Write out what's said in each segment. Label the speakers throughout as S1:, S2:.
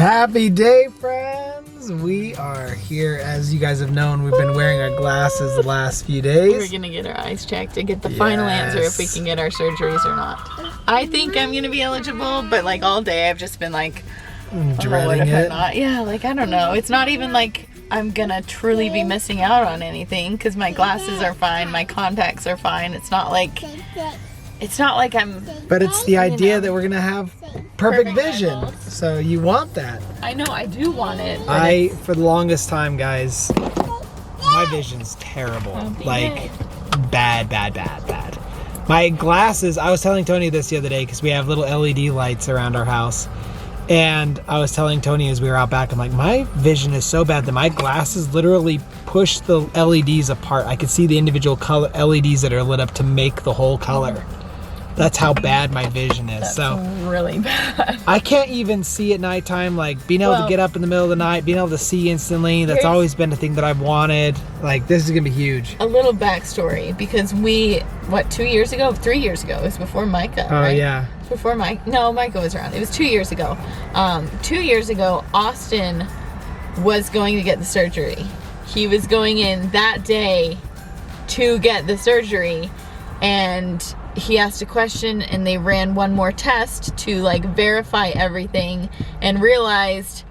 S1: Happy day, friends! We are here. As you guys have known, we've been wearing our glasses the last few days.
S2: We're gonna get our eyes checked and get the final answer if we can get our surgeries or not. I think I'm gonna be eligible, but like all day I've just been like,
S1: dreading it.
S2: Not? Yeah, like I don't know. It's not even like I'm gonna truly be missing out on anything because my glasses are fine, my contacts are fine. It's not like I'm.
S1: But it's the idea that we're gonna have perfect vision.
S2: eyeballs.
S1: So you want that.
S2: I know I do want it.
S1: For the longest time, guys, my vision's terrible. Like bad. My glasses, I was telling Tony this the other day because we have little LED lights around our house. And I was telling Tony as we were out back, I'm like, my vision is so bad that my glasses literally push the LEDs apart. I could see the individual color LEDs that are lit up to make the whole color. That's how bad my vision is.
S2: That's really bad.
S1: I can't even see at nighttime, like being able to get up in the middle of the night, being able to see instantly. That's always been a thing that I've wanted. Like, this is gonna be huge.
S2: A little backstory, because we, 2 years ago? 3 years ago, it was before Micah, right?
S1: Oh, yeah.
S2: Before Micah was around. It was 2 years ago. 2 years ago, Austin was going to get the surgery. He was going in that day to get the surgery, and he asked a question and they ran one more test to like verify everything and realized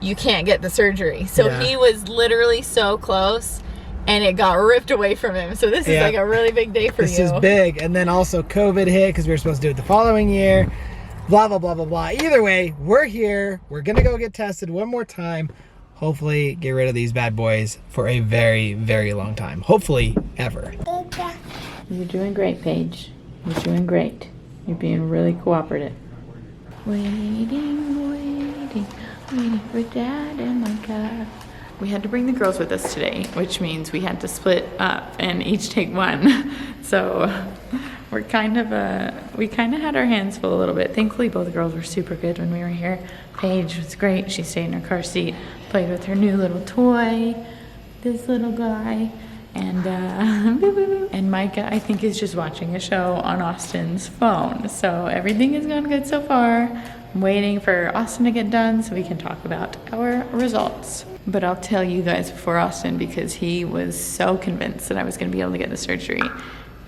S2: you can't get the surgery. So he was literally so close and it got ripped away from him. So this is like a really big day for you.
S1: This is big. And then also COVID hit because we were supposed to do it the following year. Blah, blah, blah, blah, blah. Either way, we're here. We're going to go get tested one more time. Hopefully get rid of these bad boys for a very, very long time. Hopefully ever.
S2: You're doing great, Paige. You're doing great. You're being really cooperative. Waiting for Dad and my car. We had to bring the girls with us today, which means we had to split up and each take one. So we kind of had our hands full a little bit. Thankfully, both the girls were super good when we were here. Paige was great. She stayed in her car seat, played with her new little toy, this little guy. And Micah, I think, is just watching a show on Austin's phone. So everything is going good so far. I'm waiting for Austin to get done so we can talk about our results. But I'll tell you guys before Austin because he was so convinced that I was going to be able to get the surgery.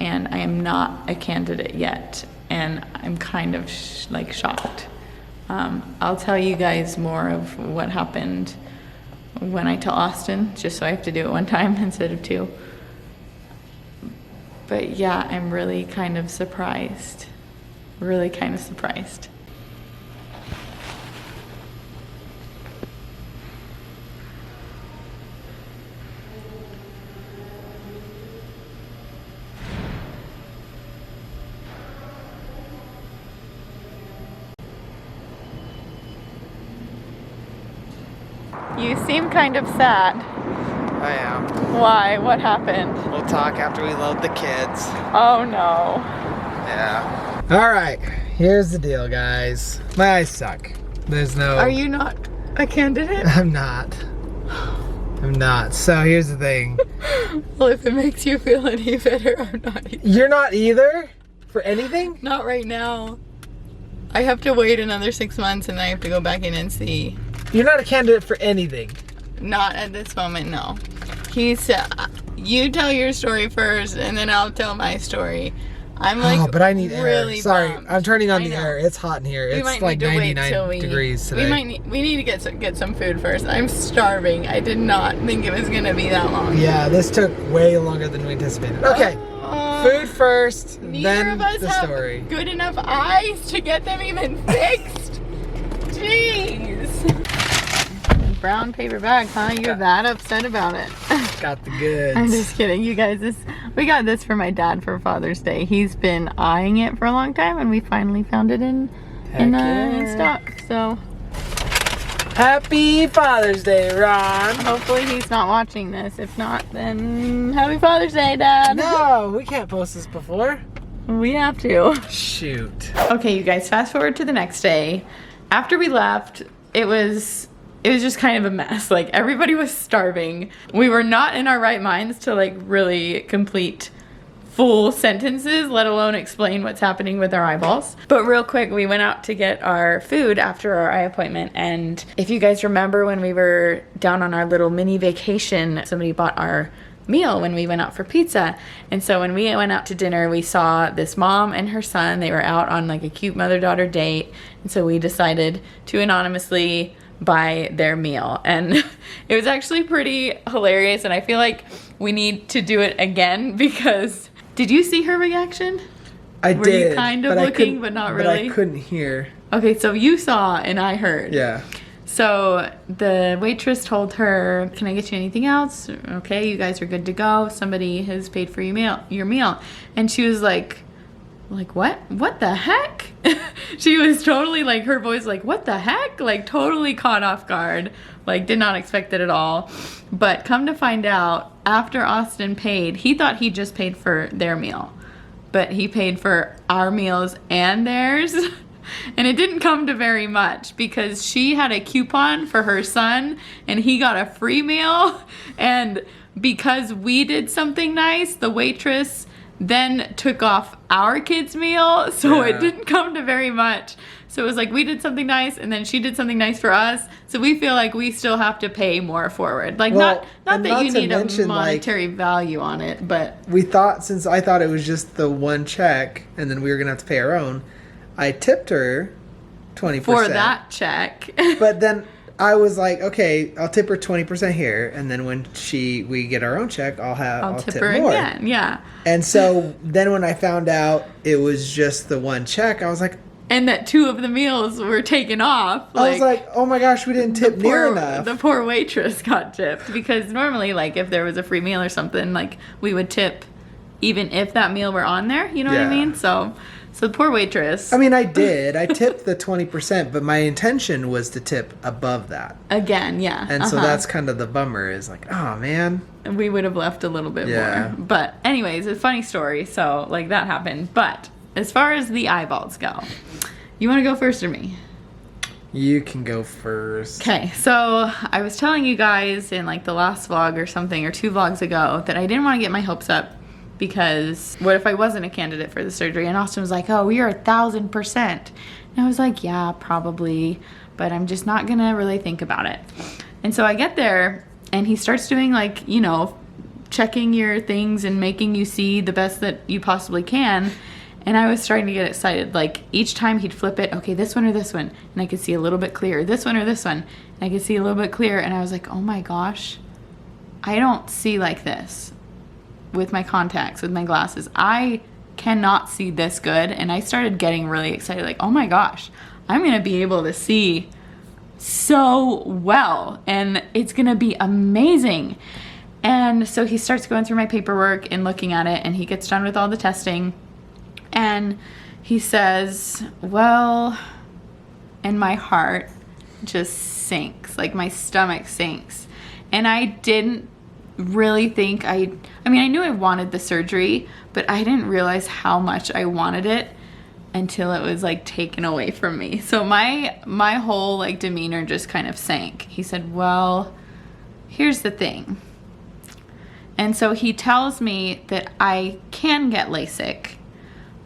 S2: And I am not a candidate yet. And I'm kind of shocked. I'll tell you guys more of what happened when I tell Austin, just so I have to do it one time instead of two. But yeah, I'm really kind of surprised. Really kind of surprised. You seem kind of sad.
S1: I am.
S2: Why? What happened?
S1: We'll talk after we load the kids.
S2: Oh no.
S1: Yeah. All right. Here's the deal, guys. My eyes suck. There's no...
S2: Are you not a candidate?
S1: I'm not. I'm not. So here's the thing.
S2: Well, if it makes you feel any better, I'm not either.
S1: You're not either? For anything?
S2: Not right now. I have to wait another 6 months and I have to go back in and see.
S1: You're not a candidate for anything.
S2: Not at this moment, no. You tell your story first and then I'll tell my story. I'm like,
S1: but I need
S2: really
S1: air. Sorry,
S2: bummed.
S1: I'm turning on the air. It's hot in here. It's like 99 degrees today.
S2: We need to get some food first. I'm starving. I did not think it was gonna be that long.
S1: Yeah, this took way longer than we anticipated. Okay, food first, then the story.
S2: Good enough eyes to get them even fixed. Jeez. Brown paper bag, huh? You're that upset about it.
S1: Got the goods.
S2: I'm just kidding. You guys, we got this for my dad for Father's Day. He's been eyeing it for a long time and we finally found it in stock. So
S1: happy Father's Day, Ron.
S2: Hopefully he's not watching this. If not, then happy Father's Day, Dad.
S1: No, we can't post this before.
S2: We have to.
S1: Shoot.
S2: Okay, you guys, fast forward to the next day. After we left, it was just kind of a mess. Like, everybody was starving. We were not in our right minds to like really complete full sentences, let alone explain what's happening with our eyeballs. But real quick, we went out to get our food after our eye appointment. And if you guys remember when we were down on our little mini vacation, somebody bought our meal when we went out for pizza. And so when we went out to dinner, we saw this mom and her son. They were out on like a cute mother-daughter date. And so we decided to anonymously buy their meal. And it was actually pretty hilarious. And I feel like we need to do it again because did you see her reaction?
S1: I
S2: Were
S1: did.
S2: you kind of looking, but not really?
S1: But I couldn't hear.
S2: Okay, so you saw and I heard.
S1: Yeah.
S2: So the waitress told her, "Can I get you anything else? Okay, you guys are good to go. Somebody has paid for your meal." And she was like, what? What the heck? She was totally like, her voice like, what the heck? Like totally caught off guard. Like did not expect it at all. But come to find out, after Austin paid, he thought he just paid for their meal. But he paid for our meals and theirs. And it didn't come to very much because she had a coupon for her son and he got a free meal. And because we did something nice, the waitress then took off our kid's meal. So it didn't come to very much. So it was like we did something nice and then she did something nice for us. So we feel like we still have to pay more forward. Like not that you need a monetary value on it, but
S1: we thought, since I thought it was just the one check and then we were gonna have to pay our own, I tipped her 20%
S2: for that check.
S1: But then I was like, okay, I'll tip her 20% here, and then when we get our own check, I'll tip her more.
S2: Again. Yeah.
S1: And so then when I found out it was just the one check, I was like,
S2: and that 2 of the meals were taken off.
S1: I was like, oh my gosh, we didn't tip near enough.
S2: The poor waitress got tipped because normally, like, if there was a free meal or something, like, we would tip even if that meal were on there. You know what I mean? So the poor waitress.
S1: I mean, I did. I tipped the 20%, but my intention was to tip above that.
S2: Again, yeah.
S1: And so that's kind of the bummer is like, oh, man.
S2: We would have left a little bit more. But anyways, it's a funny story. So, like, that happened. But as far as the eyeballs go, you want to go first or me?
S1: You can go first.
S2: Okay, so I was telling you guys in, like, the last vlog or something, or 2 vlogs ago, that I didn't want to get my hopes up. Because what if I wasn't a candidate for the surgery? And Austin was like, oh, you're 1,000%. And I was like, yeah, probably, but I'm just not gonna really think about it. And so I get there and he starts doing, like, you know, checking your things and making you see the best that you possibly can. And I was starting to get excited. Like each time he'd flip it, okay, this one or this one. And I could see a little bit clearer, this one or this one. And I could see a little bit clearer. And I was like, oh my gosh, I don't see like this. With my contacts, with my glasses, I cannot see this good. And I started getting really excited, like, oh my gosh, I'm gonna be able to see so well and it's gonna be amazing. And so he starts going through my paperwork and looking at it, and he gets done with all the testing and he says, well, and my heart just sinks, like my stomach sinks. And I didn't really think I mean, I knew I wanted the surgery, but I didn't realize how much I wanted it until it was like taken away from me. So my whole like demeanor just kind of sank. He said, well, here's the thing. And so he tells me that I can get LASIK,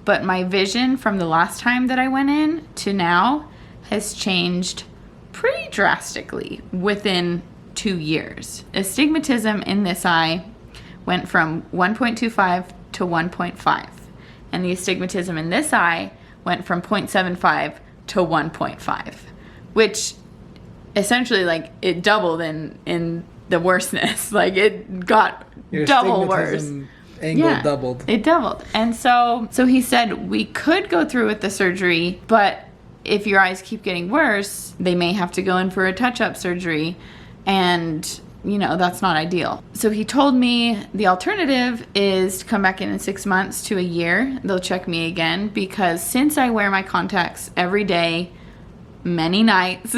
S2: but my vision from the last time that I went in to now has changed pretty drastically within 2 years. Astigmatism in this eye went from 1.25 to 1.5. And the astigmatism in this eye went from 0.75 to 1.5, which essentially like it doubled in the worseness. Like it got
S1: your
S2: double worse.
S1: Angle doubled.
S2: It doubled. And so he said we could go through with the surgery, but if your eyes keep getting worse, they may have to go in for a touch-up surgery. And, you know, that's not ideal. So he told me the alternative is to come back in 6 months to a year. They'll check me again because since I wear my contacts every day, many nights,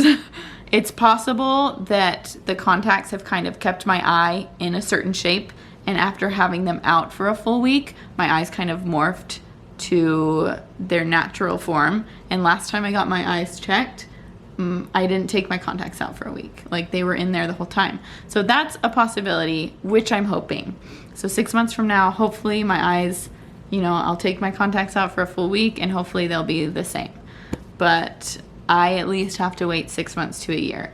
S2: it's possible that the contacts have kind of kept my eye in a certain shape. And after having them out for a full week, my eyes kind of morphed to their natural form. And last time I got my eyes checked, I didn't take my contacts out for a week. Like they were in there the whole time. So that's a possibility, which I'm hoping. So 6 months from now, hopefully my eyes I'll take my contacts out for a full week and hopefully they'll be the same. But I at least have to wait 6 months to a year.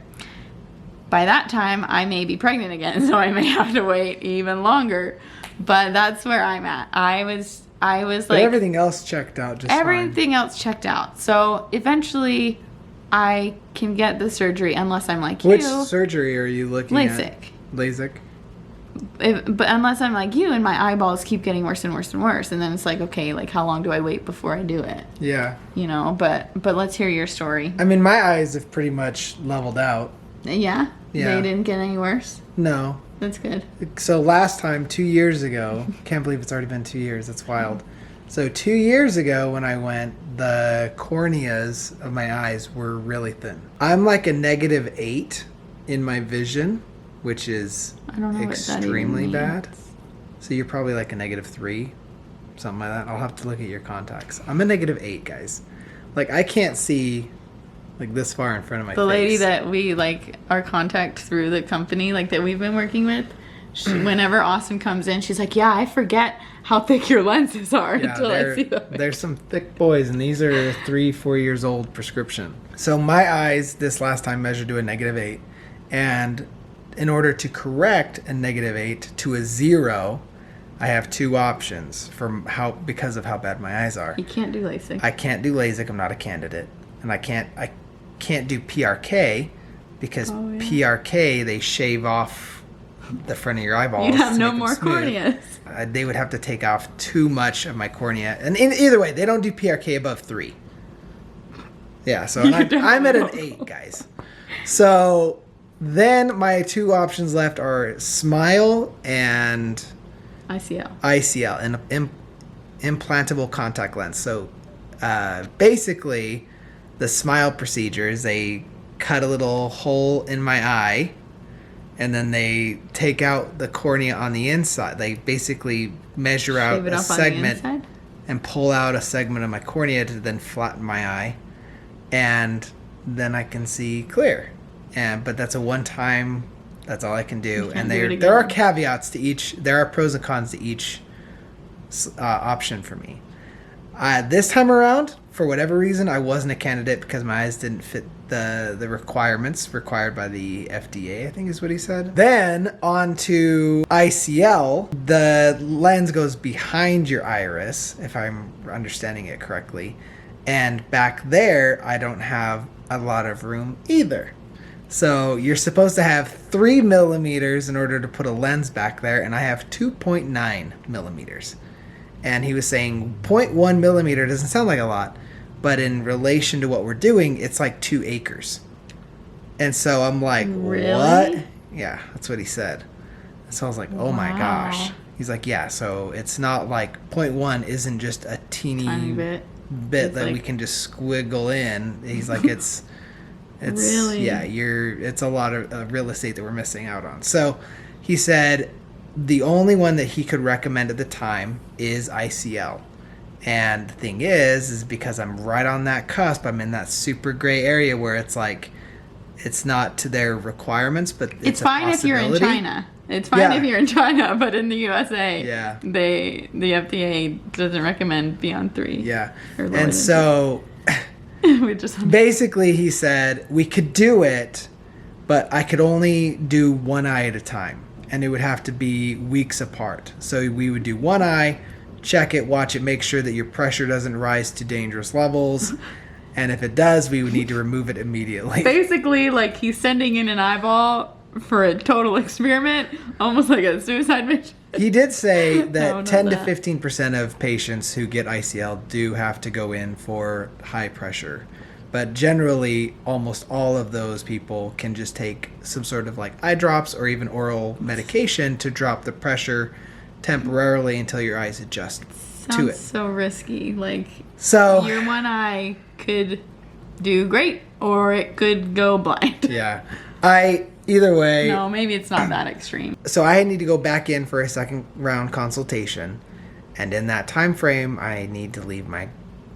S2: By that time, I may be pregnant again, so I may have to wait even longer. But that's where I'm at. I was
S1: But
S2: like...
S1: everything else checked out just
S2: Everything else checked out. So eventually, I can get the surgery unless I'm like you.
S1: Which surgery are you looking
S2: LASIK.
S1: at? LASIK.
S2: But unless I'm like you and my eyeballs keep getting worse and worse and worse, and then it's like, okay, like how long do I wait before I do it?
S1: Yeah.
S2: But let's hear your story.
S1: I mean, my eyes have pretty much leveled out.
S2: Yeah?
S1: Yeah.
S2: They didn't get any worse?
S1: No.
S2: That's good.
S1: So last time, 2 years ago, can't believe it's already been 2 years. That's wild. So 2 years ago when I went, the corneas of my eyes were really thin. I'm like a -8 in my vision, which is
S2: I don't know
S1: extremely
S2: what that even
S1: bad.
S2: means.
S1: So you're probably like a -3, something like that. I'll have to look at your contacts. I'm a -8, guys. Like I can't see like this far in front of my face.
S2: The lady that we like our contact through the company like that we've been working with, whenever Austin comes in, she's like, yeah, I forget how thick your lenses are until I see them.
S1: There's some thick boys, and these are 3-4 years old prescription. So my eyes this last time measured to a -8, and in order to correct a -8 to a 0, I have two options because of how bad my eyes are.
S2: You can't do LASIK.
S1: I can't do LASIK. I'm not a candidate, and I can't do PRK because PRK they shave off the front of your eyeballs.
S2: You'd have
S1: to
S2: no
S1: make them
S2: more
S1: smooth.
S2: corneas.
S1: They would have to take off too much of my cornea, and either way, they don't do PRK above 3. Yeah, so I'm at an 8, guys. So then my two options left are SMILE and ICL, an implantable contact lens. So basically, the SMILE procedure is they cut a little hole in my eye, and then they take out the cornea on the inside. They basically measure out a segment and pull out a segment of my cornea to then flatten my eye, and then I can see clear. But that's a one-time. That's all I can do. And there are caveats to each. There are pros and cons to each option for me. This time around, for whatever reason, I wasn't a candidate because my eyes didn't fit the requirements required by the FDA, I think is what he said. Then on to ICL. The lens goes behind your iris, if I'm understanding it correctly. And back there, I don't have a lot of room either. So you're supposed to have 3 millimeters in order to put a lens back there, and I have 2.9 millimeters. And he was saying 0.1 millimeter doesn't sound like a lot, but in relation to what we're doing, it's like 2 acres. And so I'm like,
S2: really?
S1: What? Yeah, that's what he said. So I was like, oh my gosh. He's like, yeah, so it's not like 0.1 isn't just a tiny bit that like, we can just squiggle in. He's like, it's really? Yeah, it's a lot of real estate that we're missing out on. So he said the only one that he could recommend at the time is ICL. And the thing is because I'm right on that cusp, I'm in that super gray area where it's like, it's not to their requirements, but it's
S2: fine if you're in China. It's fine if you're in China, but in the USA, the FDA doesn't recommend beyond 3.
S1: Yeah. And so basically he said we could do it, but I could only do one eye at a time, and it would have to be weeks apart. So we would do one eye, check it, watch it, make sure that your pressure doesn't rise to dangerous levels. And if it does, we would need to remove it immediately.
S2: Basically, like he's sending in an eyeball for a total experiment, almost like a suicide mission.
S1: He did say that 10 to 15% of patients who get ICL do have to go in for high pressure. But generally, almost all of those people can just take some sort of like eye drops or even oral medication to drop the pressure temporarily until your eyes adjust to it.
S2: Sounds so risky. Like,
S1: so
S2: your one eye could do great, or it could go blind.
S1: Yeah. Either way.
S2: No, maybe it's not that extreme.
S1: So I need to go back in for a second round consultation. And in that time frame, I need to leave my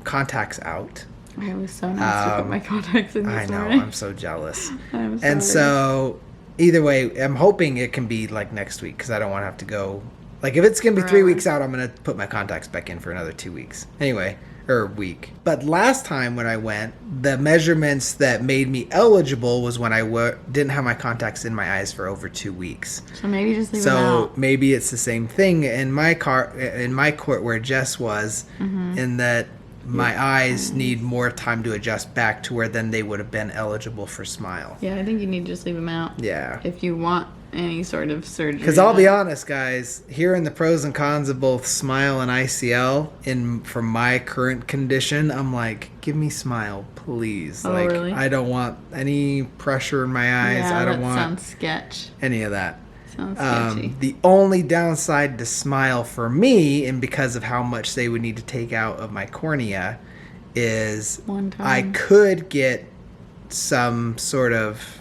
S1: contacts out.
S2: I was so nice to put my contacts in this morning.
S1: I know. I'm so jealous.
S2: I'm sorry.
S1: And so either way, I'm hoping it can be like next week because I don't want to have to go Like if it's going to be 3
S2: Forever.
S1: weeks out, I'm going to put my contacts back in for another 2 weeks. Anyway, or week. But last time when I went, the measurements that made me eligible was when I didn't have my contacts in my eyes for over 2 weeks.
S2: So maybe just leave them out.
S1: So maybe it's the same thing in my court where Jess was, in that my eyes need more time to adjust back to where then they would have been eligible for Smile.
S2: Yeah, I think you need to just leave them out.
S1: Yeah.
S2: If you want any sort of surgery.
S1: Because I'll be honest, guys, hearing the pros and cons of both Smile and ICL for my current condition, I'm like, give me Smile, please.
S2: Oh,
S1: like,
S2: really?
S1: I don't want any pressure in my eyes.
S2: Yeah,
S1: I don't
S2: that
S1: want
S2: sounds sketch.
S1: any of that.
S2: Sounds sketchy.
S1: The only downside to Smile for me, and because of how much they would need to take out of my cornea, is
S2: One time.
S1: I could get some sort of,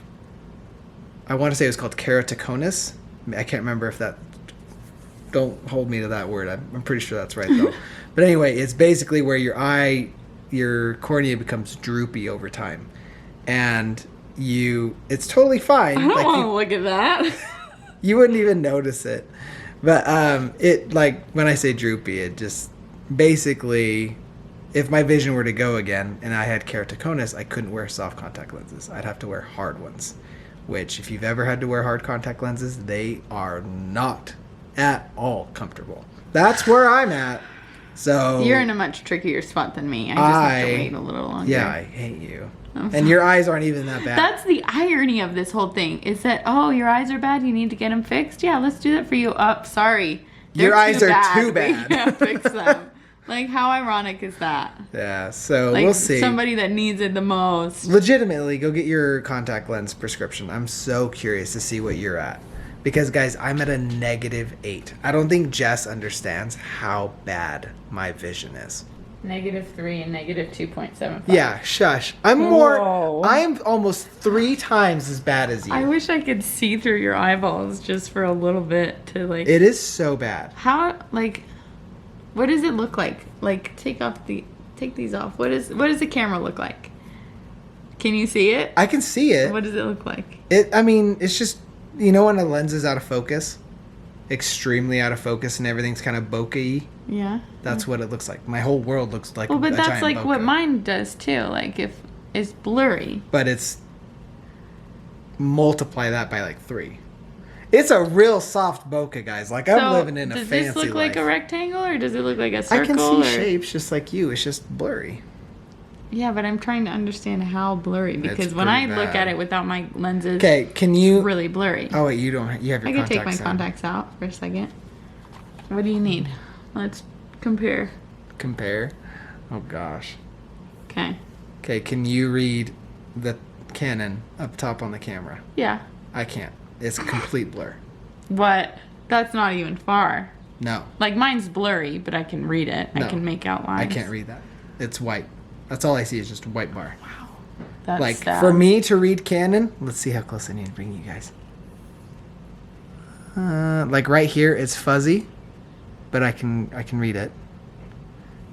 S1: I want to say it was called keratoconus. I can't remember if that, don't hold me to that word. I'm pretty sure that's right though. But anyway, it's basically where your cornea becomes droopy over time. And it's totally fine.
S2: I don't
S1: Like,
S2: want to look at that.
S1: you wouldn't even notice it. But it, like, when I say droopy, it just basically, if my vision were to go again and I had keratoconus, I couldn't wear soft contact lenses. I'd have to wear hard ones, which if you've ever had to wear hard contact lenses, they are not at all comfortable. That's where I'm at. So
S2: You're in a much trickier spot than me. I just have to wait a little longer.
S1: Yeah, I hate you.
S2: I'm
S1: And your eyes aren't even that bad.
S2: That's the irony of this whole thing, is that, oh, your eyes are bad, you need to get them fixed? Yeah, let's do that for you. Oh, sorry.
S1: Your eyes are too
S2: We
S1: bad.
S2: can't fix them. Like, how ironic is that?
S1: Yeah, so
S2: Like,
S1: we'll see.
S2: somebody that needs it the most.
S1: Legitimately, go get your contact lens prescription. I'm so curious to see what you're at. Because, guys, I'm at a -8. I don't think Jess understands how bad my vision is.
S2: -3 and -2.75.
S1: Yeah, shush.
S2: Whoa.
S1: I'm almost 3 times as bad as you.
S2: I wish I could see through your eyeballs just for a little bit to, like...
S1: It is so bad.
S2: How, like... What does it look like? Like, take these off. What does the camera look like? Can you see it?
S1: I can see it.
S2: What does it look like?
S1: I mean, it's just, you know when a lens is out of focus? Extremely out of focus and everything's kind of bokeh-y?
S2: Yeah.
S1: That's what it looks like. My whole world looks like
S2: Well, but
S1: a
S2: that's
S1: giant
S2: like
S1: bokeh.
S2: what mine does too. Like, if it's blurry.
S1: But it's, multiply that by like 3. It's a real soft bokeh, guys. Like, I'm living in a fancy life.
S2: Does this look like a rectangle or does it look like a
S1: I
S2: circle?
S1: can see
S2: or...
S1: shapes just like you. It's just blurry.
S2: Yeah, but I'm trying to understand how blurry, because when I
S1: pretty
S2: look
S1: bad.
S2: at it without my lenses,
S1: Okay, can you...
S2: it's really blurry.
S1: Oh, wait, you have your
S2: I
S1: contacts
S2: could take my
S1: in.
S2: contacts out for a second. What do you need? Let's compare.
S1: Compare? Oh, gosh.
S2: Okay.
S1: Okay, can you read the Canon up top on the camera?
S2: Yeah.
S1: I can't. It's a complete blur.
S2: What? That's not even far.
S1: No.
S2: Like, mine's blurry, but I can read it.
S1: No.
S2: I can make out
S1: I
S2: lines.
S1: can't read that. It's white. That's all I see is just a white bar.
S2: Wow. That's
S1: Like,
S2: sad.
S1: for me to read Canon, let's see how close I need to bring you guys. Like right here, it's fuzzy, but I can read it.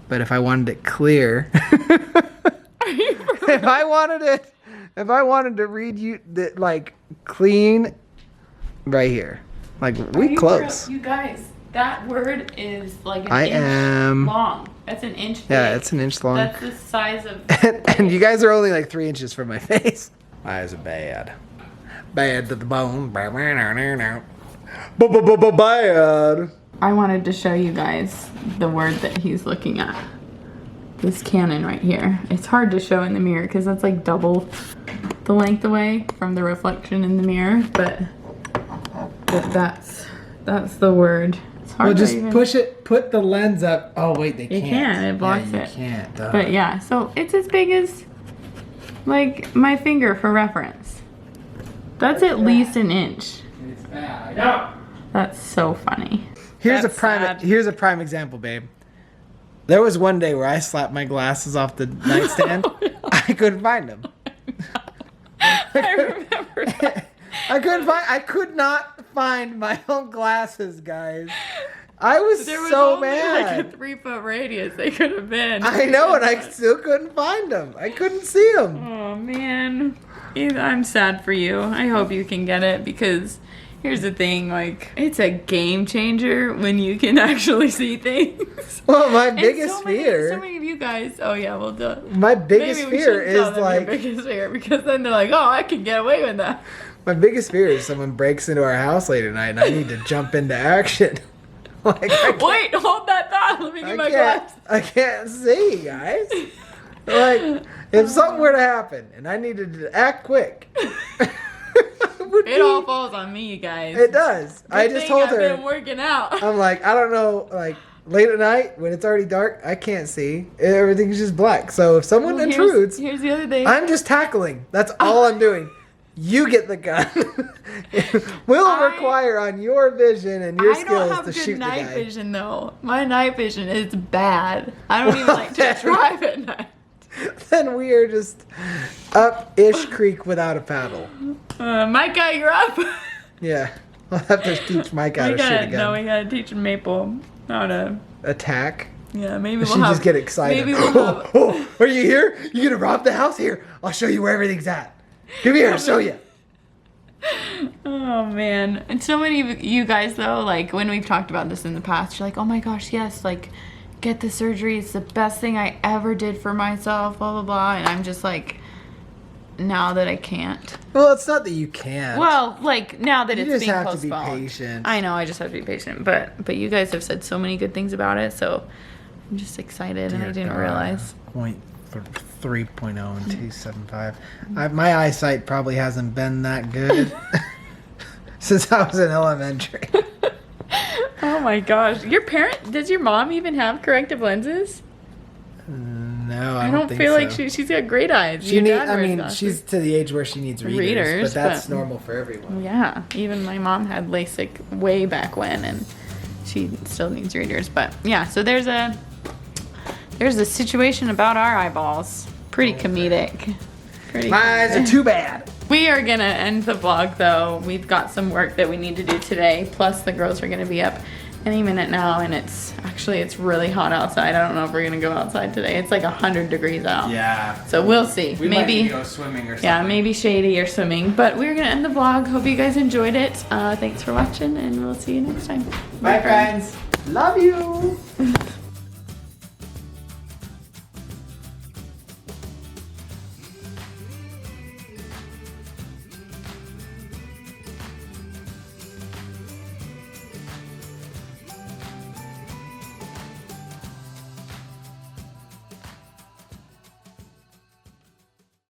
S1: But if I wanted it clear, if I wanted to read you like clean, right here, like we close.
S2: You guys, that word is like an
S1: I
S2: inch
S1: am
S2: long. That's an inch big.
S1: Yeah, it's an inch long.
S2: That's the size of...
S1: and you guys are only like 3 inches from my face. My eyes are bad. Bad to the bone. Bad.
S2: I wanted to show you guys the word that he's looking at. This Canon right here. It's hard to show in the mirror because that's like double the length away from the reflection in the mirror, but that's the word. It's hard
S1: Well,
S2: to
S1: just
S2: even...
S1: put the lens up. Oh, wait, they
S2: You
S1: can't.
S2: can, it blocks
S1: yeah, you
S2: it.
S1: can't.
S2: But yeah, so it's as big as like my finger for reference. That's at least an inch.
S1: It's bad. I know.
S2: That's so funny.
S1: Here's
S2: That's sad.
S1: Here's a prime example, babe. There was one day where I slapped my glasses off the nightstand.
S2: Oh, no.
S1: I couldn't find them.
S2: I remember that.
S1: I could not find my own glasses, guys. I was
S2: There was
S1: so
S2: only
S1: mad.
S2: like a 3-foot radius they could have been.
S1: I know, and I still couldn't find them. I couldn't see them.
S2: Oh man, I'm sad for you. I hope you can get it because Here's the thing, like, it's a game changer when you can actually see things.
S1: Well, my
S2: And
S1: biggest fear.
S2: So many of you guys. Oh yeah, well done.
S1: My biggest fear is like.
S2: Your biggest fear, because then they're like, oh, I can get away with that.
S1: My biggest fear is someone breaks into our house late at night and I need to jump into action. Like,
S2: wait, hold that thought. Let me get my glass.
S1: I can't see, guys. Like, if something were to happen and I needed to act quick,
S2: it all falls on me, you guys.
S1: It does. I just told her.
S2: I've been working out.
S1: I'm like, I don't know, like late at night when it's already dark, I can't see. Everything's just black. So if someone intrudes,
S2: here's the other thing.
S1: I'm just tackling. That's all I'm doing. You get the gun. We'll require on your vision and your skills to shoot the guy. I don't have good night vision though. My night vision is bad. I don't even like to drive at night. Then we are just up-ish creek without a paddle.
S2: Micah, you're up.
S1: Yeah, I'll have to teach Micah how to shoot a gun.
S2: No, we gotta teach Maple how to
S1: attack.
S2: Yeah, maybe we'll
S1: she just get excited.
S2: Maybe we'll have.
S1: Oh, are you here? You gonna rob the house? Here, I'll show you where everything's at. Come here, I'll show you.
S2: Oh man, and so many of you guys though, like when we've talked about this in the past, you're like, oh my gosh, yes, like get the surgery. It's the best thing I ever did for myself. Blah blah blah. And I'm just like, now that I can't.
S1: Well, it's not that you can't.
S2: Well, like now that it's being postponed.
S1: You just have to be patient.
S2: I know, I just have to be patient. But you guys have said so many good things about it, so I'm just excited. And I didn't realize.
S1: 3.0 and 275. My eyesight probably hasn't been that good since I was in elementary.
S2: Oh my gosh. Does your mom even have corrective lenses?
S1: No, I
S2: don't feel like she's got great eyes.
S1: She's to the age where she needs readers, but that's normal for everyone.
S2: Yeah, even my mom had LASIK way back when, and she still needs readers. But yeah, so there's a situation about our eyeballs. Pretty comedic.
S1: My eyes are too bad.
S2: We are gonna end the vlog though. We've got some work that we need to do today. Plus the girls are gonna be up any minute now, and it's really hot outside. I don't know if we're gonna go outside today. It's like 100 degrees out.
S1: Yeah.
S2: So we'll see.
S1: We might go swimming or something.
S2: Yeah, maybe shady or swimming. But we're gonna end the vlog. Hope you guys enjoyed it. Thanks for watching, and we'll see you next time.
S1: Bye friends. Love you.